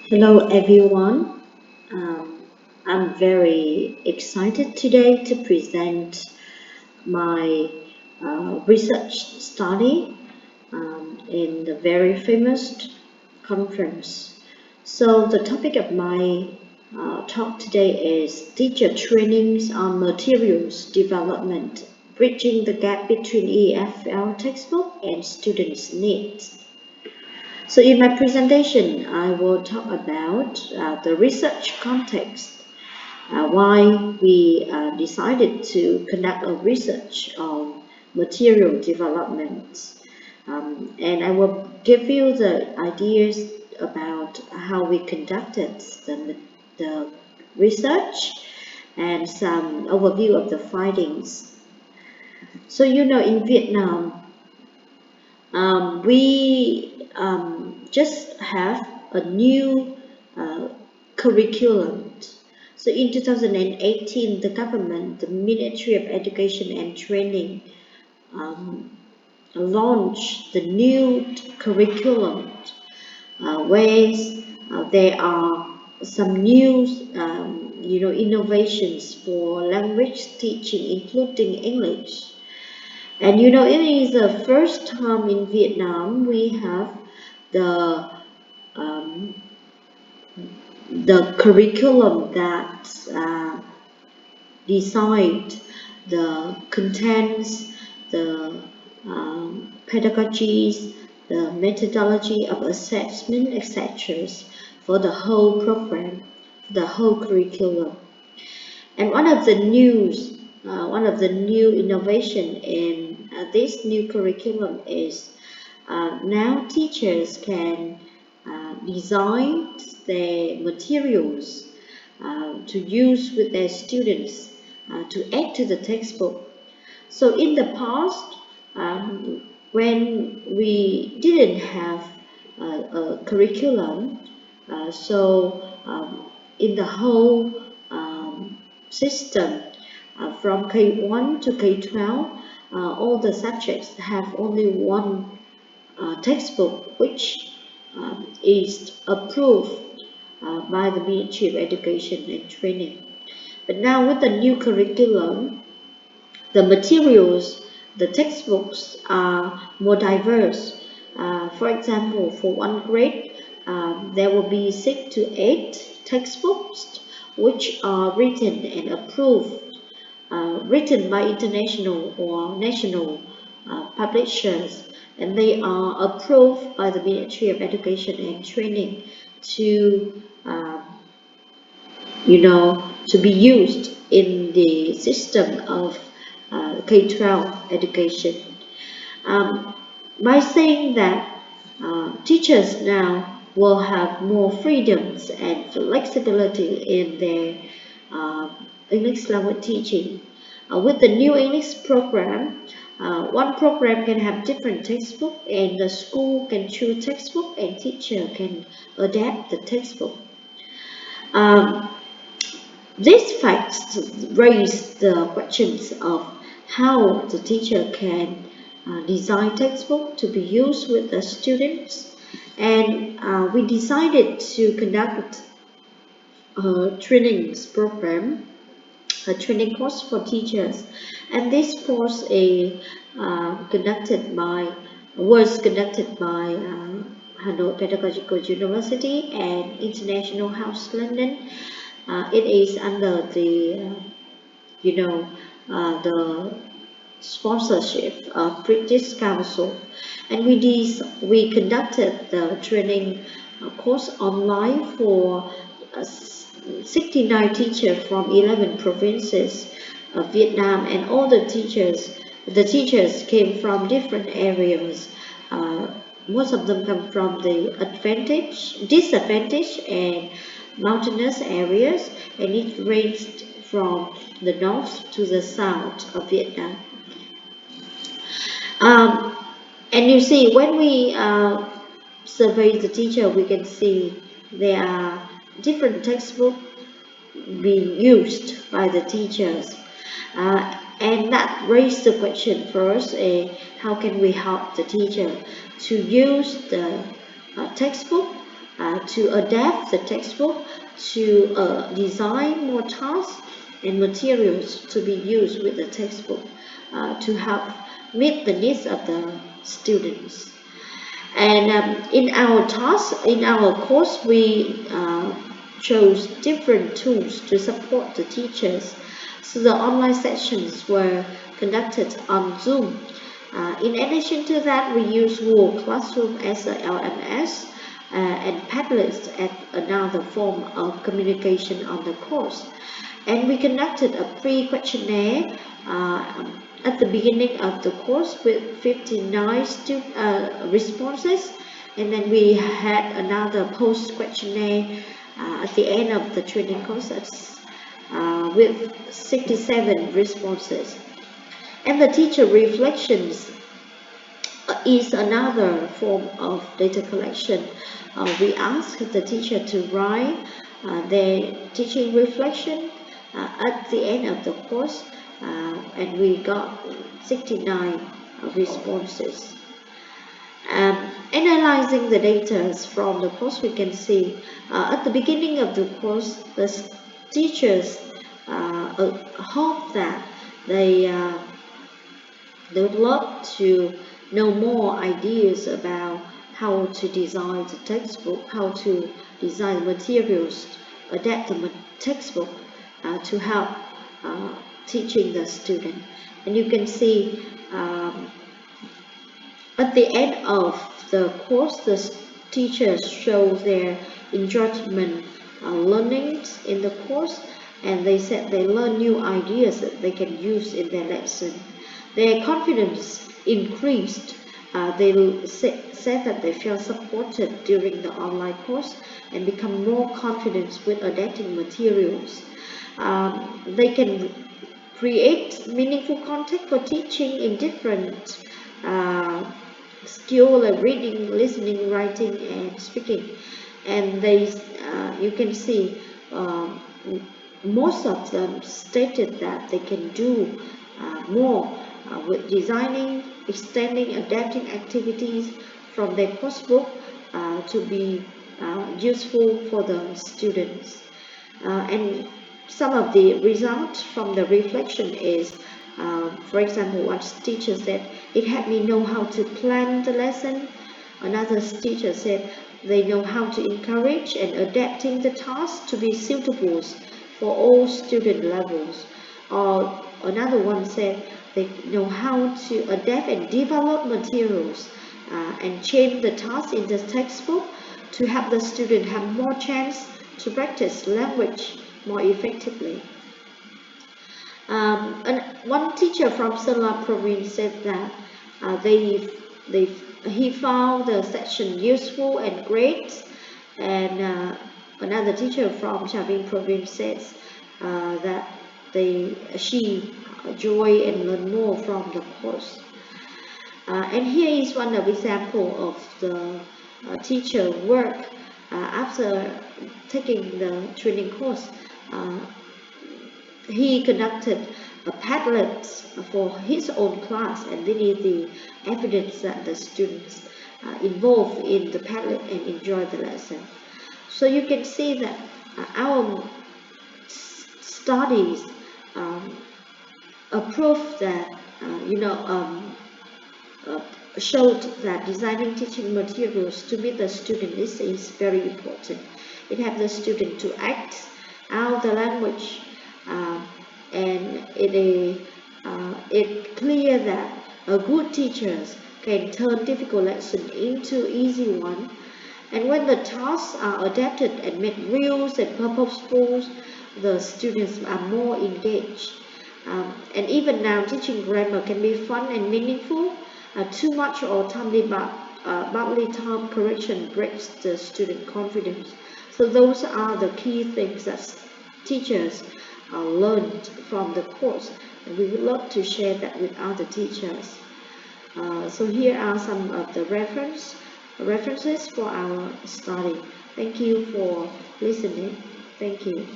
Hello everyone. Um, I'm very excited today to present my research study in the very famous conference. So the topic of my talk today is teacher trainings on materials development, bridging the gap between EFL textbook and students' needs. So in my presentation, I will talk about the research context, why we decided to conduct a research on material development. And I will give you the ideas about how we conducted the research and some overview of the findings. So in Vietnam, we just have a new curriculum. So in 2018, the government, the Ministry of Education and Training, um, launched the new curriculum where there are some new innovations for language teaching, including English. And it is the first time in Vietnam we have the um, the curriculum that decide the contents, the pedagogies, the methodology of assessment, etc. for the whole program, the whole curriculum. And one of the new innovation in this new curriculum is now teachers can design their materials to use with their students to add to the textbook. So in the past, when we didn't have a curriculum, in the whole system from K1 to K12, all the subjects have only one textbook which is approved by the Ministry of Education and Training. But now with the new curriculum, the materials, the textbooks are more diverse. For example, for one grade, there will be 6 to 8 textbooks which are written and approved, written by international or national publishers, and they are approved by the Ministry of Education and Training to to be used in the system of K-12 education. Um, by saying that teachers now will have more freedoms and flexibility in their uh, English language teaching. With the new English program, one program can have different textbook, and the school can choose textbook and teacher can adapt the textbook. Um, these facts raise the questions of how the teacher can design textbook to be used with the students, and we decided to conduct a trainings program, a training course for teachers, and this course was conducted by Hanoi Pedagogical University and International House London. It is under the sponsorship of British Council, and we conducted the training course online for 69 teachers from 11 provinces of Vietnam, and all the teachers came from different areas. Uh, Most of them come from the disadvantaged, and mountainous areas, and it ranged from the north to the south of Vietnam. Um, and you see, when we survey the teacher, we can see there are different textbooks being used by the teachers. And that raised the question for us, how can we help the teacher to use the textbook to adapt the textbook, to design more tasks and materials to be used with the textbook to help meet the needs of the students. And in our task, in our course, we chose different tools to support the teachers. So the online sessions were conducted on Zoom. In addition to that, we use Google Classroom as a LMS and Padlet as another form of communication on the course. And we conducted a pre-questionnaire at the beginning of the course with 59 responses, and then we had another post-questionnaire at the end of the training course with 67 responses. And the teacher reflections is another form of data collection. We asked the teacher to write their teaching reflection at the end of the course, and we got 69 responses. Analyzing the data from the course, we can see at the beginning of the course, the teachers hope that they would love to know more ideas about how to design the textbook, how to design materials, adapt the textbook to help teaching the student. And you can see at the end of the course, the teachers show their enjoyment learning in the course, and they said they learn new ideas that they can use in their lesson. Their confidence increased. They said that they felt supported during the online course and become more confident with adapting materials. They can create meaningful content for teaching in different skill like reading, listening, writing, and speaking. And you can see most of them stated that they can do more with designing, extending, adapting activities from their course book to be useful for the students. And some of the results from the reflection is, for example, one teacher said, it helped me know how to plan the lesson. Another teacher said they know how to encourage and adapting the tasks to be suitable for all student levels. Or another one said they know how to adapt and develop materials and change the tasks in the textbook to help the student have more chance to practice language more effectively. And one teacher from Sala province said that he found the section useful and great, and another teacher from Chabin province says that she enjoy and learn more from the course. And here is one of example of the teacher work after taking the training course. He conducted a Padlet for his own class, and this is the evidence that the students involved in the Padlet and enjoy the lesson. So you can see that our studies prove that showed that designing teaching materials to meet the student needs is very important. It helps the student to act out the language, and it's clear that good teachers can turn difficult lessons into easy one. And when the tasks are adapted and made real and purposeful, the students are more engaged. And even now, teaching grammar can be fun and meaningful. Too much or timely badly timed correction breaks the student confidence. So those are the key things that teachers learned from the course, and we would love to share that with other teachers. So here are some of the references for our study. Thank you for listening. Thank you.